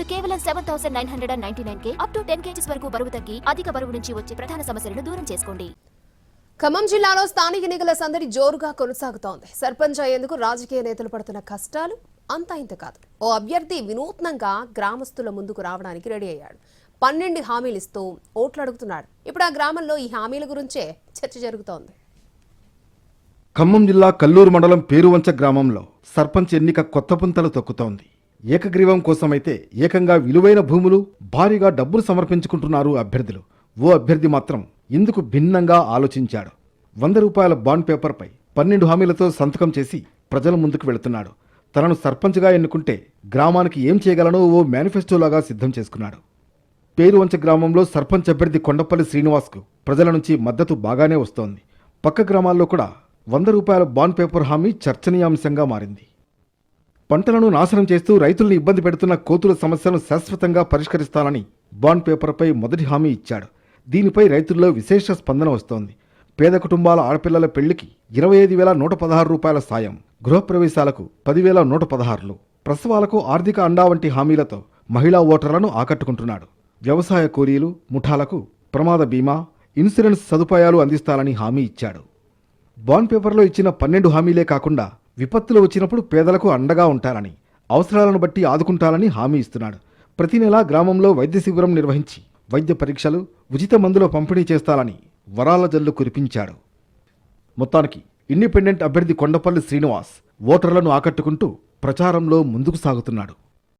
కేవలం 7,999 up to 10 kgs వరకు బరువు తగ్గి అధిక బరువు నుంచి వచ్చే ప్రధాన సమస్యలను దూరం చేసుకోండి. ఖమ్మం జిల్లాలో స్థానిక ఎన్నికల సందడి జోరుగా కొనసాగుతోంది. సర్పంచ్ అయ్యేందుకు రాజకీయ నేతలు పడుతున్న కష్టాలు అంతా ఇంత కాదు. ఓ అభ్యర్థి వినూత్నంగా గ్రామస్తుల ముందుకు రావడానికి రెడీ అయ్యాడు. 12 హామీలు ఇస్తూ ఓట్లు అడుగుతున్నాడు. ఇప్పుడు ఆ గ్రామంలో ఈ హామీల గురించే చర్చ జరుగుతోంది. ఖమ్మం జిల్లా కల్లూరు మండలం పేరువంచ గ్రామంలో సర్పంచ్ ఎన్నిక కొత్త పుంతలు తొక్కుతోంది. ఏకగ్రీవం కోసమైతే ఏకంగా విలువైన భూములు, భారీగా డబ్బులు సమర్పించుకుంటున్నారు అభ్యర్థులు. ఓ అభ్యర్థి మాత్రం ఇందుకు భిన్నంగా ఆలోచించాడు. 100 రూపాయల బాండ్ పేపర్పై 12 హామీలతో సంతకం చేసి ప్రజల ముందుకు వెళుతున్నాడు. తనను సర్పంచ్గా ఎన్నుకుంటే గ్రామానికి ఏం చేయగలనో ఓ మేనిఫెస్టోలాగా సిద్ధం చేసుకున్నాడు. పేరువంచ గ్రామంలో సర్పంచ్ అభ్యర్థి కొండపల్లి శ్రీనివాస్కు ప్రజల నుంచి మద్దతు బాగానే వస్తోంది. పక్క గ్రామాల్లో కూడా 100 రూపాయల బాండ్ పేపర్ హామీ చర్చనీయాంశంగా మారింది. పంటలను నాశనం చేస్తూ రైతుల్ని ఇబ్బంది పెడుతున్న కోతుల సమస్యలను శాశ్వతంగా పరిష్కరిస్తానని బాండ్ పేపర్పై మొదటి హామీ ఇచ్చాడు. దీనిపై రైతుల్లో విశేష స్పందన వస్తోంది. పేద కుటుంబాల ఆడపిల్లల పెళ్లికి 25,116 రూపాయల సాయం, గృహప్రవేశాలకు 10,116, ప్రసవాలకు ఆర్థిక అండా వంటి హామీలతో మహిళా ఓటర్లను ఆకట్టుకుంటున్నాడు. వ్యవసాయ కూలీలు, ముఠాలకు ప్రమాద బీమా, ఇన్సూరెన్స్ సదుపాయాలు అందిస్తానని హామీ ఇచ్చాడు. బాండ్ పేపర్లో ఇచ్చిన 12 హామీలే కాకుండా విపత్తులు వచ్చినప్పుడు పేదలకు అండగా ఉంటానని, అవసరాలను బట్టి ఆదుకుంటానని హామీ ఇస్తున్నాడు. ప్రతి నెలా గ్రామంలో వైద్య శిబిరం నిర్వహించి వైద్య పరీక్షలు, ఉచిత మందుల పంపిణీ చేస్తానని వరాల జల్లు కురిపించాడు. మొత్తానికి ఇండిపెండెంట్ అభ్యర్థి కొండపల్లి శ్రీనివాస్ ఓటర్లను ఆకట్టుకుంటూ ప్రచారంలో ముందుకు సాగుతున్నాడు.